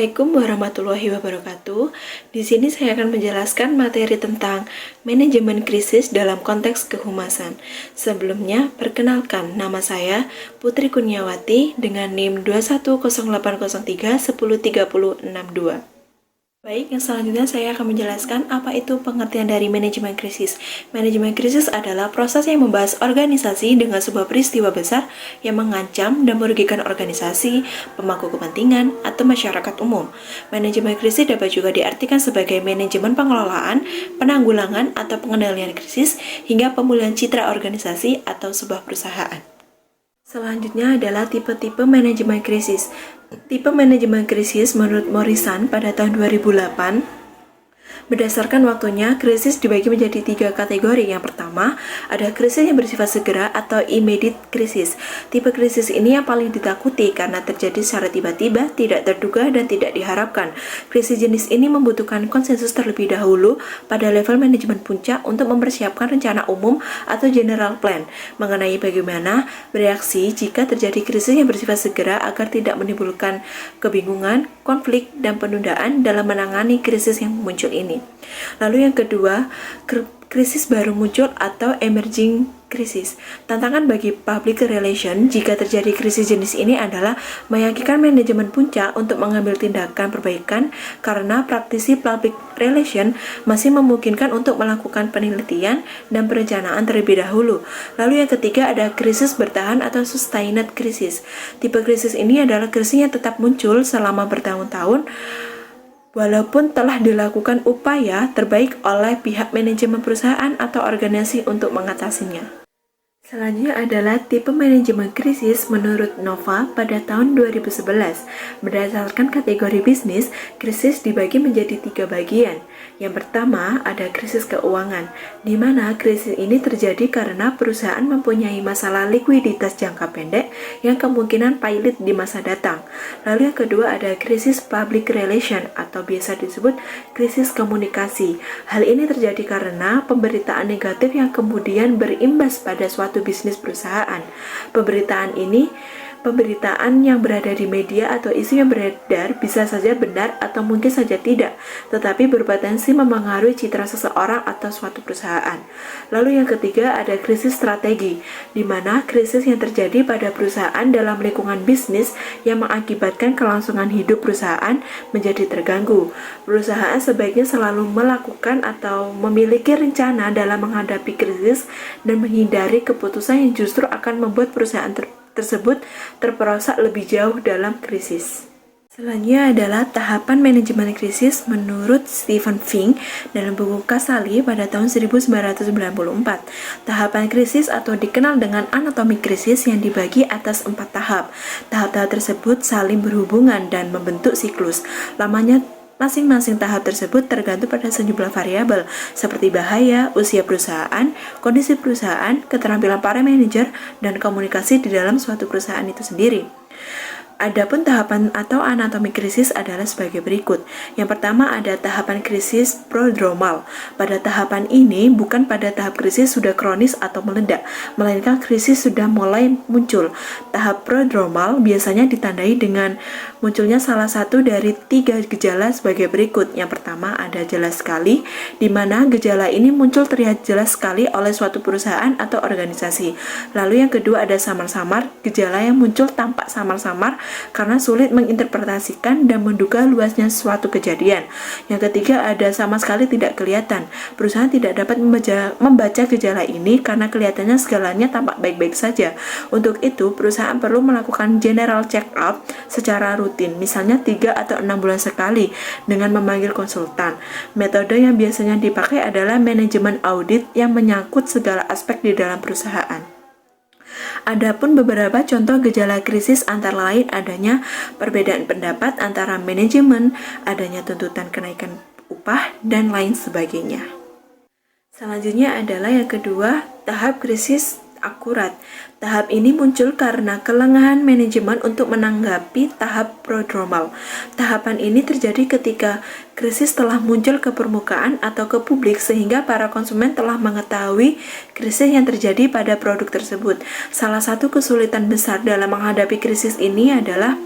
Assalamualaikum warahmatullahi wabarakatuh. Di sini saya akan menjelaskan materi tentang manajemen krisis dalam konteks kehumasan. Sebelumnya, perkenalkan nama saya Putri Kurniawati dengan NIM 210803103103062. Baik, yang selanjutnya saya akan menjelaskan apa itu pengertian dari manajemen krisis. Manajemen krisis adalah proses yang membahas organisasi dengan sebuah peristiwa besar yang mengancam dan merugikan organisasi, pemangku kepentingan, atau masyarakat umum. Manajemen krisis dapat juga diartikan sebagai manajemen pengelolaan, penanggulangan, atau pengendalian krisis, hingga pemulihan citra organisasi atau sebuah perusahaan. Selanjutnya adalah tipe-tipe manajemen krisis. Tipe manajemen krisis menurut Morrison pada tahun 2008, berdasarkan waktunya, krisis dibagi menjadi 3 kategori. Yang pertama, ada krisis yang bersifat segera atau immediate krisis. Tipe krisis ini yang paling ditakuti karena terjadi secara tiba-tiba, tidak terduga, dan tidak diharapkan. Krisis jenis ini membutuhkan konsensus terlebih dahulu pada level manajemen puncak untuk mempersiapkan rencana umum atau general plan mengenai bagaimana bereaksi jika terjadi krisis yang bersifat segera agar tidak menimbulkan kebingungan, konflik, dan penundaan dalam menangani krisis yang muncul ini. Lalu yang kedua, krisis baru muncul atau emerging krisis. Tantangan bagi public relation jika terjadi krisis jenis ini adalah meyakinkan manajemen puncak untuk mengambil tindakan perbaikan karena praktisi public relation masih memungkinkan untuk melakukan penelitian dan perencanaan terlebih dahulu. Lalu yang ketiga ada krisis bertahan atau sustained krisis. Tipe krisis ini adalah krisis yang tetap muncul selama bertahun-tahun walaupun telah dilakukan upaya terbaik oleh pihak manajemen perusahaan atau organisasi untuk mengatasinya. Selanjutnya adalah tipe manajemen krisis menurut Nova pada tahun 2011. Berdasarkan kategori bisnis, krisis dibagi menjadi 3 bagian. Yang pertama ada krisis keuangan, di mana krisis ini terjadi karena perusahaan mempunyai masalah likuiditas jangka pendek yang kemungkinan pailit di masa datang. Lalu yang kedua ada krisis public relation atau biasa disebut krisis komunikasi. Hal ini terjadi karena pemberitaan negatif yang kemudian berimbas pada suatu bisnis perusahaan. Pemberitaan yang berada di media atau isu yang beredar bisa saja benar atau mungkin saja tidak, tetapi berpotensi memengaruhi citra seseorang atau suatu perusahaan. Lalu yang ketiga ada krisis strategi, di mana krisis yang terjadi pada perusahaan dalam lingkungan bisnis yang mengakibatkan kelangsungan hidup perusahaan menjadi terganggu. Perusahaan sebaiknya selalu melakukan atau memiliki rencana dalam menghadapi krisis dan menghindari keputusan yang justru akan membuat perusahaan tersebut terperosok lebih jauh dalam krisis. Selanjutnya adalah tahapan manajemen krisis menurut Stephen Fink dalam buku Casale pada tahun 1994. Tahapan krisis atau dikenal dengan anatomi krisis yang dibagi atas 4 tahap. Tahap-tahap tersebut saling berhubungan dan membentuk siklus. Lamanya masing-masing tahap tersebut tergantung pada sejumlah variabel seperti bahaya, usia perusahaan, kondisi perusahaan, keterampilan para manajer, dan komunikasi di dalam suatu perusahaan itu sendiri. Adapun tahapan atau anatomi krisis adalah sebagai berikut. Yang pertama ada tahapan krisis prodromal. Pada tahapan ini bukan pada tahap krisis sudah kronis atau meledak, melainkan krisis sudah mulai muncul. Tahap prodromal biasanya ditandai dengan munculnya salah satu dari 3 gejala sebagai berikut. Yang pertama ada jelas sekali, di mana gejala ini muncul terlihat jelas sekali oleh suatu perusahaan atau organisasi. Lalu yang kedua ada samar-samar, gejala yang muncul tampak samar-samar karena sulit menginterpretasikan dan menduga luasnya suatu kejadian. Yang ketiga ada sama sekali tidak kelihatan. Perusahaan tidak dapat membaca gejala ini karena kelihatannya segalanya tampak baik-baik saja. Untuk itu, perusahaan perlu melakukan general check-up secara rutin, misalnya 3 atau 6 bulan sekali dengan memanggil konsultan. Metode yang biasanya dipakai adalah manajemen audit yang menyangkut segala aspek di dalam perusahaan. Adapun beberapa contoh gejala krisis antara lain adanya perbedaan pendapat antara manajemen, adanya tuntutan kenaikan upah, dan lain sebagainya. Selanjutnya adalah yang kedua, tahap krisis akurat. Tahap ini muncul karena kelengahan manajemen untuk menanggapi tahap prodromal. Tahapan ini terjadi ketika krisis telah muncul ke permukaan atau ke publik sehingga para konsumen telah mengetahui krisis yang terjadi pada produk tersebut. Salah satu kesulitan besar dalam menghadapi krisis ini adalah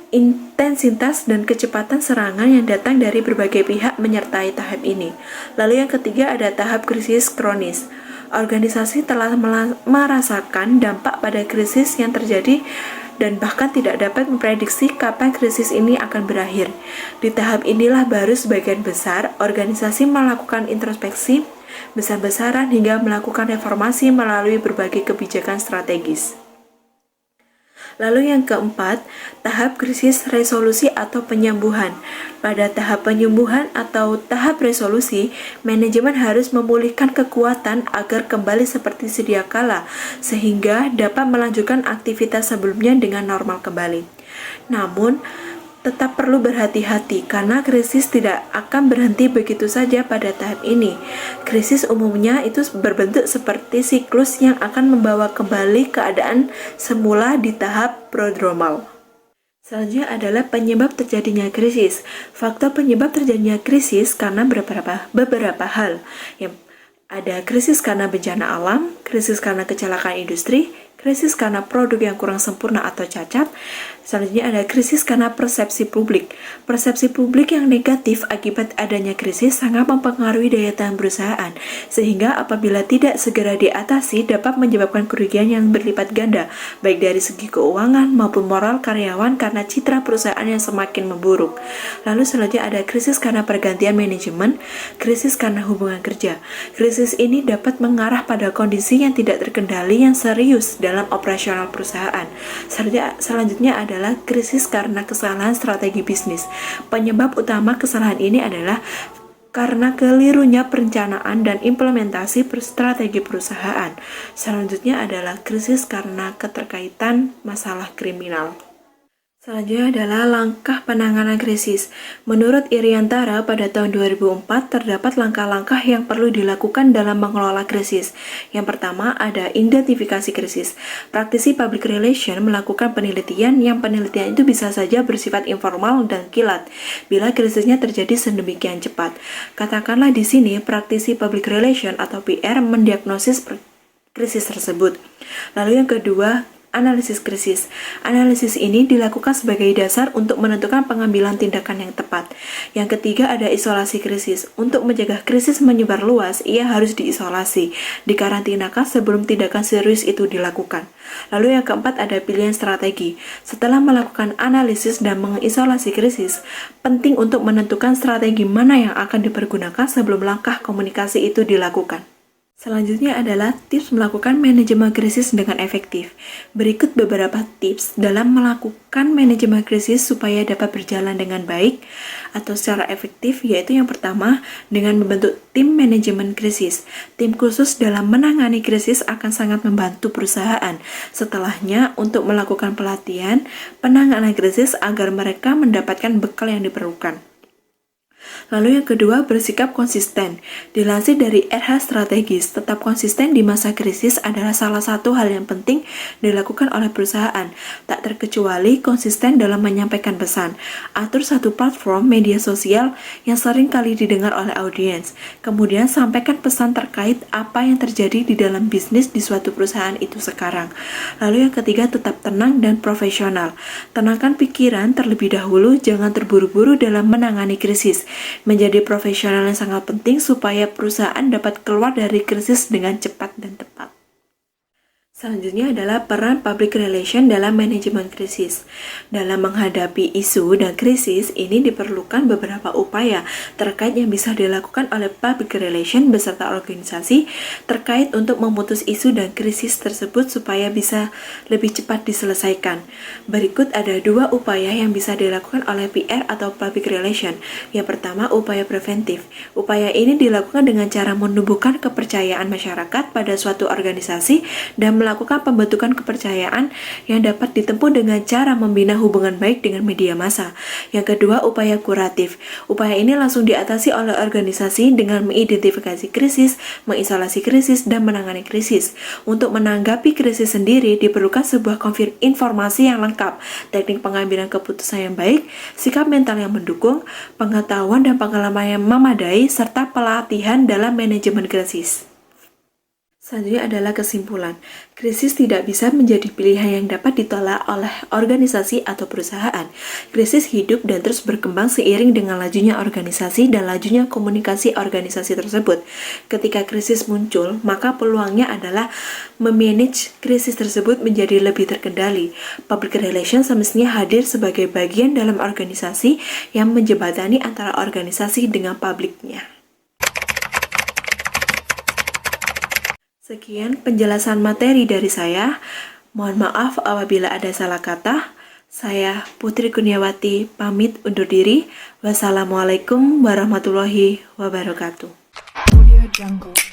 intensitas dan kecepatan serangan yang datang dari berbagai pihak menyertai tahap ini. Lalu yang ketiga ada tahap krisis kronis. Organisasi telah merasakan dampak pada krisis yang terjadi dan bahkan tidak dapat memprediksi kapan krisis ini akan berakhir. Di tahap inilah baru sebagian besar organisasi melakukan introspeksi besar-besaran hingga melakukan reformasi melalui berbagai kebijakan strategis. Lalu yang keempat, tahap krisis resolusi atau penyembuhan. Pada tahap penyembuhan atau tahap resolusi, manajemen harus memulihkan kekuatan agar kembali seperti sedia kala, sehingga dapat melanjutkan aktivitas sebelumnya dengan normal kembali. Namun, tetap perlu berhati-hati karena krisis tidak akan berhenti begitu saja pada tahap ini. Krisis umumnya itu berbentuk seperti siklus yang akan membawa kembali keadaan semula di tahap prodromal. Selanjutnya adalah penyebab terjadinya krisis. Faktor penyebab terjadinya krisis karena beberapa hal. Yang ada krisis karena bencana alam, krisis karena kecelakaan industri, krisis karena produk yang kurang sempurna atau cacat. Selanjutnya ada krisis karena persepsi publik. Persepsi publik yang negatif akibat adanya krisis sangat mempengaruhi daya tahan perusahaan, sehingga apabila tidak segera diatasi dapat menyebabkan kerugian yang berlipat ganda, baik dari segi keuangan maupun moral karyawan karena citra perusahaan yang semakin memburuk. Lalu selanjutnya ada krisis karena pergantian manajemen, krisis karena hubungan kerja. Krisis ini dapat mengarah pada kondisi yang tidak terkendali yang serius dalam operasional perusahaan. Selanjutnya adalah krisis karena kesalahan strategi bisnis. Penyebab utama kesalahan ini adalah karena kelirunya perencanaan dan implementasi strategi perusahaan. Selanjutnya adalah krisis karena keterkaitan masalah kriminal. Selanjutnya adalah langkah penanganan krisis. Menurut Iriantara, pada tahun 2004 terdapat langkah-langkah yang perlu dilakukan dalam mengelola krisis. Yang pertama ada identifikasi krisis. Praktisi public relation melakukan penelitian yang penelitian itu bisa saja bersifat informal dan kilat bila krisisnya terjadi sedemikian cepat. Katakanlah di sini praktisi public relation atau PR mendiagnosis krisis tersebut. Lalu yang kedua, analisis krisis. Analisis ini dilakukan sebagai dasar untuk menentukan pengambilan tindakan yang tepat. Yang ketiga ada isolasi krisis. Untuk mencegah krisis menyebar luas, ia harus diisolasi, dikarantinakan sebelum tindakan serius itu dilakukan. Lalu yang keempat ada pilihan strategi. Setelah melakukan analisis dan mengisolasi krisis, penting untuk menentukan strategi mana yang akan dipergunakan sebelum langkah komunikasi itu dilakukan. Selanjutnya adalah tips melakukan manajemen krisis dengan efektif. Berikut beberapa tips dalam melakukan manajemen krisis supaya dapat berjalan dengan baik atau secara efektif, yaitu yang pertama, dengan membentuk tim manajemen krisis. Tim khusus dalam menangani krisis akan sangat membantu perusahaan. Setelahnya, untuk melakukan pelatihan penanganan krisis agar mereka mendapatkan bekal yang diperlukan. Lalu yang kedua, bersikap konsisten. Dilansir dari RH Strategis, tetap konsisten di masa krisis adalah salah satu hal yang penting dilakukan oleh perusahaan. Tak terkecuali konsisten dalam menyampaikan pesan. Atur satu platform media sosial yang sering kali didengar oleh audiens. Kemudian sampaikan pesan terkait apa yang terjadi di dalam bisnis di suatu perusahaan itu sekarang. Lalu yang ketiga, tetap tenang dan profesional. Tenangkan pikiran terlebih dahulu, jangan terburu-buru dalam menangani krisis. Menjadi profesional yang sangat penting supaya perusahaan dapat keluar dari krisis dengan cepat dan tepat. Selanjutnya adalah peran public relation dalam manajemen krisis. Dalam menghadapi isu dan krisis, ini diperlukan beberapa upaya terkait yang bisa dilakukan oleh public relation beserta organisasi terkait untuk memutus isu dan krisis tersebut supaya bisa lebih cepat diselesaikan. Berikut ada dua upaya yang bisa dilakukan oleh PR atau public relation. Yang pertama, upaya preventif. Upaya ini dilakukan dengan cara menumbuhkan kepercayaan masyarakat pada suatu organisasi dan melakukan pembentukan kepercayaan yang dapat ditempuh dengan cara membina hubungan baik dengan media massa. Yang kedua, upaya kuratif. Upaya ini langsung diatasi oleh organisasi dengan mengidentifikasi krisis, mengisolasi krisis, dan menangani krisis. Untuk menanggapi krisis sendiri, diperlukan sebuah informasi yang lengkap, teknik pengambilan keputusan yang baik, sikap mental yang mendukung, pengetahuan dan pengalaman yang memadai, serta pelatihan dalam manajemen krisis. Selanjutnya adalah kesimpulan. Krisis tidak bisa menjadi pilihan yang dapat ditolak oleh organisasi atau perusahaan. Krisis hidup dan terus berkembang seiring dengan lajunya organisasi dan lajunya komunikasi organisasi tersebut. Ketika krisis muncul, maka peluangnya adalah memanage krisis tersebut menjadi lebih terkendali. Public relations semestinya hadir sebagai bagian dalam organisasi yang menjembatani antara organisasi dengan publiknya. Sekian penjelasan materi dari saya. Mohon maaf apabila ada salah kata. Saya Putri Kurniawati pamit undur diri. Wassalamualaikum warahmatullahi wabarakatuh. Audio Jungle.